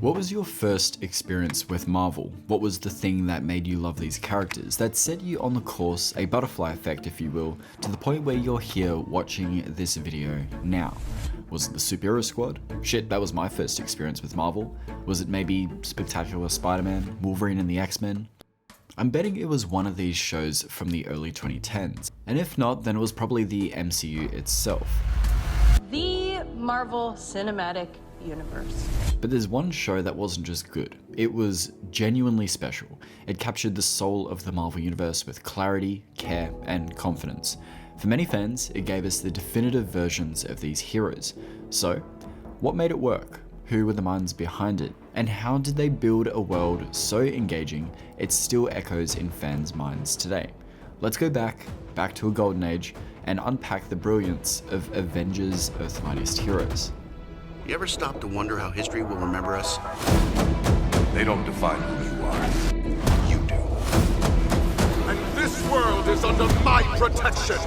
What was your first experience with Marvel? What was the thing that made you love these characters, that set you on the course, a butterfly effect if you will, to the point where you're here watching this video now? Was it the Superhero Squad? Shit, that was my first experience with Marvel. Was it maybe Spectacular Spider-Man, Wolverine and the X-Men? I'm betting it was one of these shows from the early 2010s. And if not, then it was probably the MCU itself. The Marvel Cinematic Universe. But there's one show that wasn't just good, it was genuinely special. It captured the soul of the Marvel Universe with clarity, care, and confidence. For many fans, it gave us the definitive versions of these heroes. So, what made it work? Who were the minds behind it? And how did they build a world so engaging it still echoes in fans' minds today? Let's go back to a golden age, and unpack the brilliance of Avengers, Earth's Mightiest Heroes. You ever stop to wonder how history will remember us? They don't define who you are. You do. And this world is under my protection.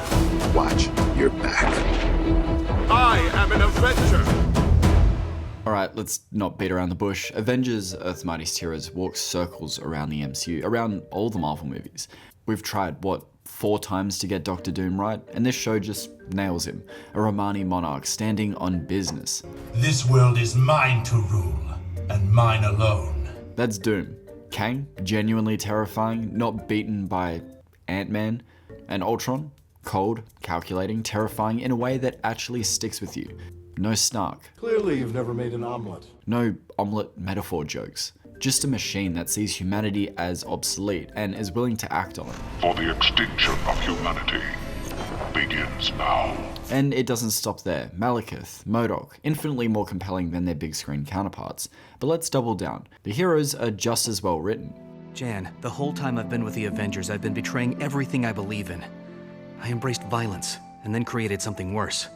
Watch your back. I am an Avenger. Alright, let's not beat around the bush. Avengers, Earth's Mightiest Heroes walks circles around the MCU, around all the Marvel movies. We've tried, 4 times to get Doctor Doom right, and this show just nails him. A Romani monarch standing on business. This world is mine to rule, and mine alone. That's Doom. Kang, genuinely terrifying, not beaten by Ant-Man. And Ultron, cold, calculating, terrifying in a way that actually sticks with you. No snark. Clearly you've never made an omelet. No omelet metaphor jokes. Just a machine that sees humanity as obsolete and is willing to act on it. For the extinction of humanity begins now. And it doesn't stop there. Malekith, MODOK, infinitely more compelling than their big screen counterparts. But let's double down. The heroes are just as well written. Jan, the whole time I've been with the Avengers, I've been betraying everything I believe in. I embraced violence, and then created something worse.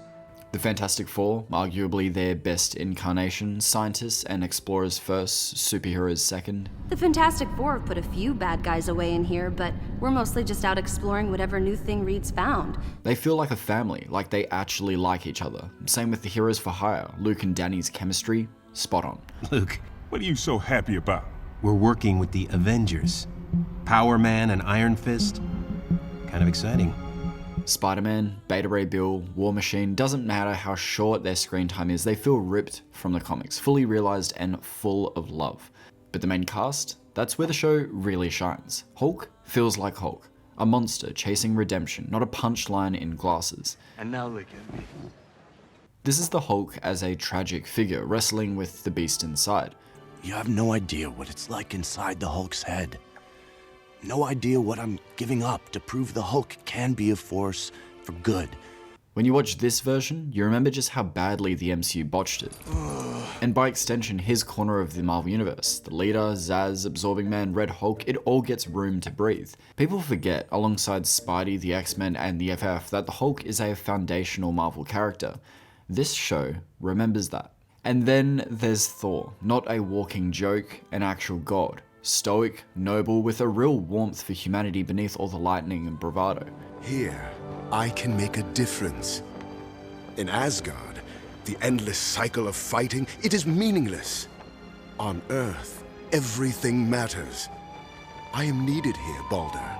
The Fantastic Four, arguably their best incarnation, scientists and explorers first, superheroes second. The Fantastic Four have put a few bad guys away in here, but we're mostly just out exploring whatever new thing Reed's found. They feel like a family, like they actually like each other. Same with the Heroes for Hire. Luke and Danny's chemistry, spot on. Luke, what are you so happy about? We're working with the Avengers. Power Man and Iron Fist. Kind of exciting. Spider-Man, Beta Ray Bill, War Machine, doesn't matter how short their screen time is, they feel ripped from the comics, fully realized and full of love. But the main cast, that's where the show really shines. Hulk feels like Hulk, a monster chasing redemption, not a punchline in glasses. And now look at me. This is the Hulk as a tragic figure, wrestling with the beast inside. You have no idea what it's like inside the Hulk's head. No idea what I'm giving up to prove the Hulk can be a force for good. When you watch this version, you remember just how badly the MCU botched it. And by extension, his corner of the Marvel Universe, the leader, Zaz, Absorbing Man, Red Hulk, it all gets room to breathe. People forget, alongside Spidey, the X-Men, and the FF, that the Hulk is a foundational Marvel character. This show remembers that. And then there's Thor, not a walking joke, an actual god. Stoic, noble, with a real warmth for humanity beneath all the lightning and bravado. Here, I can make a difference. In Asgard, the endless cycle of fighting, it is meaningless. On Earth, everything matters. I am needed here, Balder.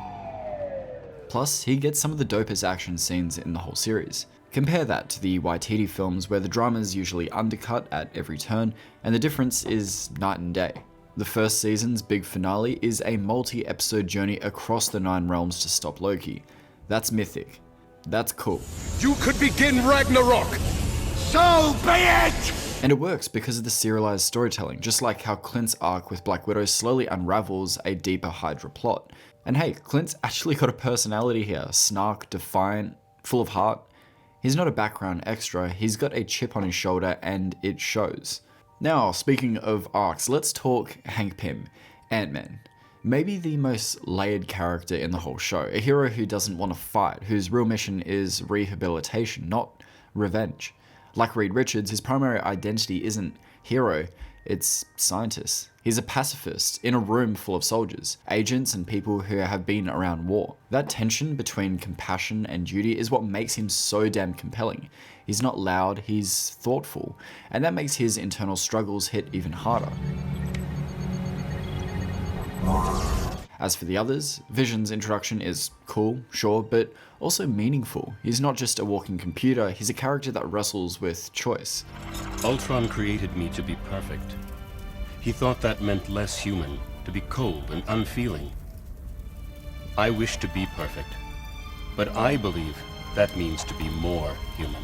Plus, he gets some of the dopest action scenes in the whole series. Compare that to the Waititi films where the drama is usually undercut at every turn, and the difference is night and day. The first season's big finale is a multi-episode journey across the 9 realms to stop Loki. That's mythic. That's cool. You could begin Ragnarok! So be it! And it works because of the serialized storytelling, just like how Clint's arc with Black Widow slowly unravels a deeper Hydra plot. And hey, Clint's actually got a personality here, snark, defiant, full of heart. He's not a background extra, he's got a chip on his shoulder and it shows. Now, speaking of arcs, let's talk Hank Pym, Ant-Man. Maybe the most layered character in the whole show, a hero who doesn't want to fight, whose real mission is rehabilitation, not revenge. Like Reed Richards, his primary identity isn't hero, It's scientists. He's a pacifist in a room full of soldiers, agents and people who have been around war. That tension between compassion and duty is what makes him so damn compelling. He's not loud, he's thoughtful, and that makes his internal struggles hit even harder. As for the others, Vision's introduction is cool, sure, but also meaningful. He's not just a walking computer, he's a character that wrestles with choice. Ultron created me to be perfect. He thought that meant less human, to be cold and unfeeling. I wish to be perfect, but I believe that means to be more human.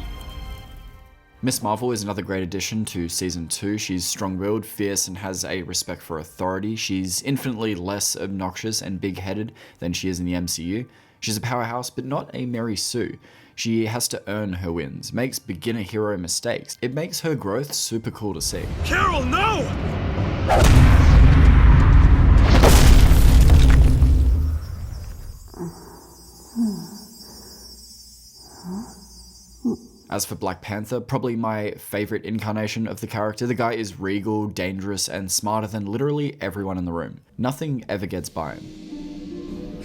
Miss Marvel is another great addition to Season 2. She's strong-willed, fierce, and has a respect for authority. She's infinitely less obnoxious and big-headed than she is in the MCU. She's a powerhouse, but not a Mary Sue. She has to earn her wins, makes beginner hero mistakes. It makes her growth super cool to see. Carol, no! As for Black Panther, probably my favorite incarnation of the character, the guy is regal, dangerous, and smarter than literally everyone in the room. Nothing ever gets by him.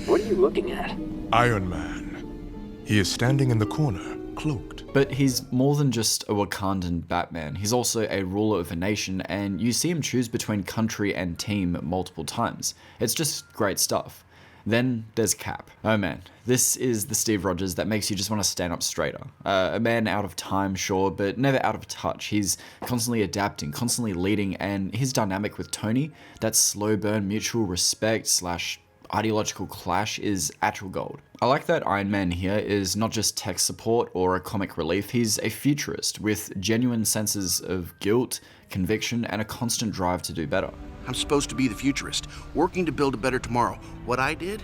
What are you looking at? Iron Man. He is standing in the corner, cloaked. But he's more than just a Wakandan Batman. He's also a ruler of a nation, and you see him choose between country and team multiple times. It's just great stuff. Then there's Cap. Oh man, this is the Steve Rogers that makes you just want to stand up straighter. A man out of time, sure, but never out of touch. He's constantly adapting, constantly leading, and his dynamic with Tony, that slow burn mutual respect / ideological clash is actual gold. I like that Iron Man here is not just tech support or a comic relief, he's a futurist with genuine senses of guilt, conviction, and a constant drive to do better. I'm supposed to be the futurist, working to build a better tomorrow. What I did?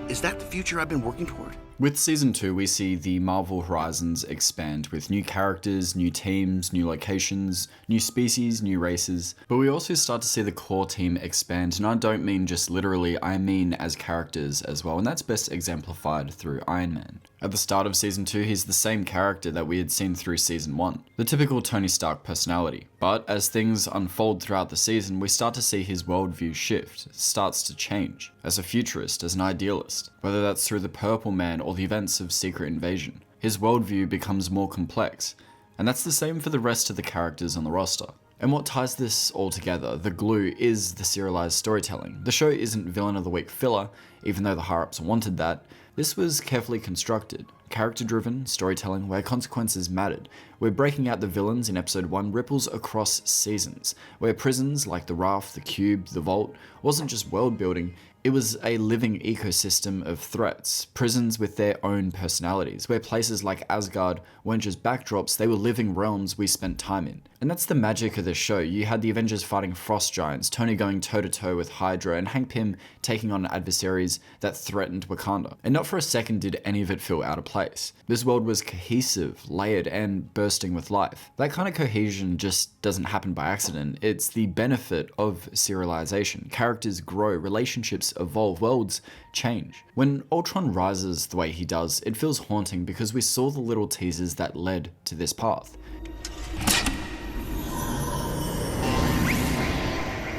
Is that the future I've been working toward? With Season 2, we see the Marvel horizons expand with new characters, new teams, new locations, new species, new races. But we also start to see the core team expand, and I don't mean just literally, I mean as characters as well, and that's best exemplified through Iron Man. At the start of Season 2, he's the same character that we had seen through Season 1, the typical Tony Stark personality. But as things unfold throughout the season, we start to see his worldview shift, it starts to change, as a futurist, as an idealist, whether that's through the Purple Man or the events of Secret Invasion. His worldview becomes more complex, and that's the same for the rest of the characters on the roster. And what ties this all together, the glue, is the serialized storytelling. The show isn't villain of the week filler, even though the higher-ups wanted that. This was carefully constructed, character-driven storytelling where consequences mattered, where breaking out the villains in episode 1 ripples across seasons, where prisons like the Raft, the Cube, the Vault wasn't just world building, it was a living ecosystem of threats, prisons with their own personalities, where places like Asgard weren't just backdrops, they were living realms we spent time in. And that's the magic of this show. You had the Avengers fighting frost giants, Tony going toe-to-toe with Hydra, and Hank Pym taking on adversaries that threatened Wakanda. And not for a second did any of it feel out of place. This world was cohesive, layered, and bursting with life. That kind of cohesion just doesn't happen by accident. It's the benefit of serialization. Characters grow, relationships evolve, worlds change. When Ultron rises the way he does, it feels haunting because we saw the little teasers that led to this path.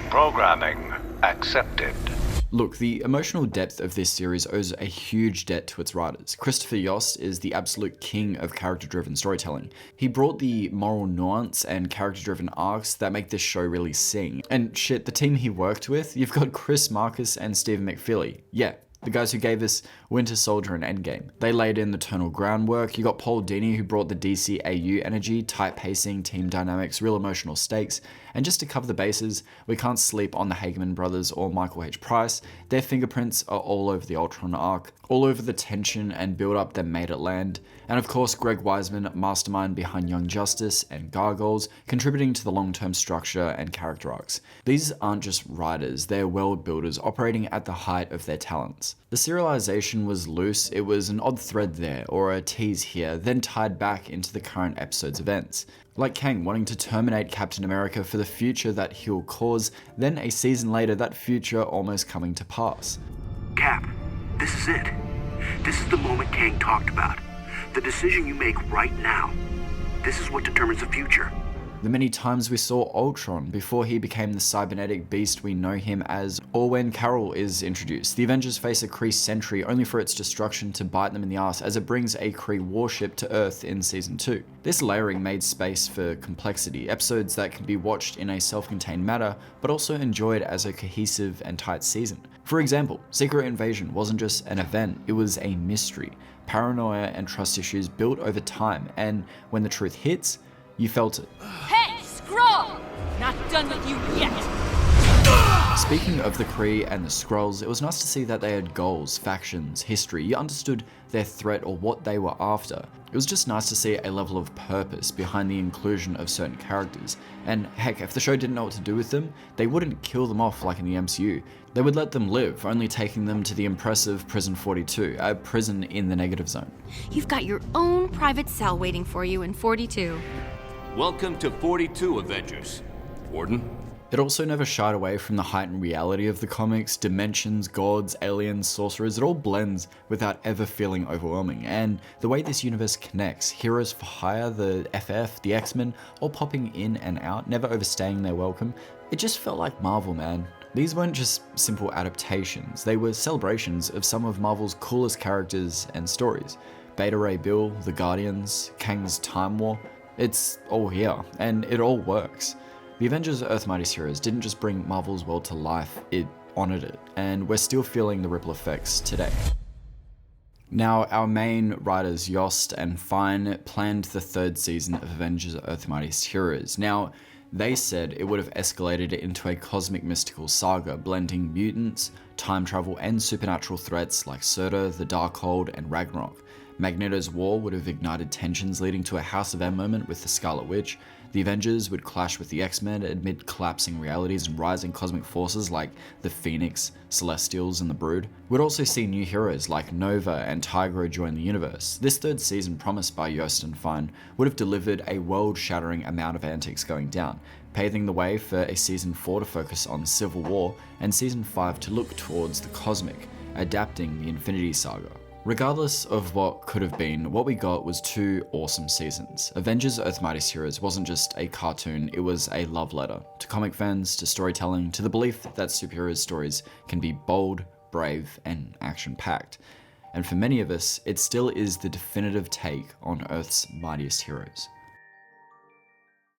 Programming accepted. Look, the emotional depth of this series owes a huge debt to its writers. Christopher Yost is the absolute king of character-driven storytelling. He brought the moral nuance and character-driven arcs that make this show really sing. And shit, the team he worked with, you've got Chris Marcus and Stephen McFeely. Yeah, the guys who gave us Winter Soldier and Endgame. They laid in the tonal groundwork. You got Paul Dini who brought the DCAU energy, tight pacing, team dynamics, real emotional stakes. And just to cover the bases, we can't sleep on the Hageman brothers or Michael H. Price. Their fingerprints are all over the Ultron arc, all over the tension and build-up that made it land. And of course, Greg Wiseman, mastermind behind Young Justice and Gargoyles, contributing to the long-term structure and character arcs. These aren't just writers, they're world builders operating at the height of their talents. The serialization was loose, it was an odd thread there, or a tease here, then tied back into the current episode's events. Like Kang wanting to terminate Captain America for the future that he'll cause, then a season later that future almost coming to pass. Cap, this is it. This is the moment Kang talked about. The decision you make right now. This is what determines the future. the many times we saw Ultron before he became the cybernetic beast we know him as, or when Carol is introduced. The Avengers face a Kree sentry only for its destruction to bite them in the ass as it brings a Kree warship to Earth in Season 2. This layering made space for complexity, episodes that can be watched in a self-contained manner, but also enjoyed as a cohesive and tight season. For example, Secret Invasion wasn't just an event, it was a mystery. Paranoia and trust issues built over time, and when the truth hits, you felt it. Hey, Skrull! Not done with you yet! Speaking of the Kree and the Skrulls, it was nice to see that they had goals, factions, history. You understood their threat or what they were after. It was just nice to see a level of purpose behind the inclusion of certain characters. And heck, if the show didn't know what to do with them, they wouldn't kill them off like in the MCU. They would let them live, only taking them to the impressive Prison 42, a prison in the negative zone. You've got your own private cell waiting for you in 42. Welcome to 42, Avengers. Warden? It also never shied away from the heightened reality of the comics, dimensions, gods, aliens, sorcerers. It all blends without ever feeling overwhelming. And the way this universe connects, heroes for hire, the FF, the X-Men, all popping in and out, never overstaying their welcome, it just felt like Marvel, man. These weren't just simple adaptations, they were celebrations of some of Marvel's coolest characters and stories. Beta Ray Bill, the Guardians, Kang's Time War, it's all here, and it all works. The Avengers Earth's Mightiest Heroes didn't just bring Marvel's world to life, it honored it, and we're still feeling the ripple effects today. Now, our main writers, Yost and Fine, planned the third season of Avengers Earth's Mightiest Heroes. Now, they said it would have escalated into a cosmic mystical saga, blending mutants, time travel, and supernatural threats like Surtur, the Darkhold, and Ragnarok. Magneto's war would have ignited tensions leading to a House of M moment with the Scarlet Witch. The Avengers would clash with the X-Men amid collapsing realities and rising cosmic forces like the Phoenix, Celestials, and the Brood. We'd also see new heroes like Nova and Tigra join the universe. This third season, promised by Yost and Fine, would have delivered a world-shattering amount of antics going down, paving the way for a Season 4 to focus on Civil War and Season 5 to look towards the cosmic, adapting the Infinity Saga. Regardless of what could have been, what we got was two awesome seasons. Avengers Earth's Mightiest Heroes wasn't just a cartoon, it was a love letter to comic fans, to storytelling, to the belief that superhero stories can be bold, brave, and action-packed. And for many of us, it still is the definitive take on Earth's Mightiest Heroes.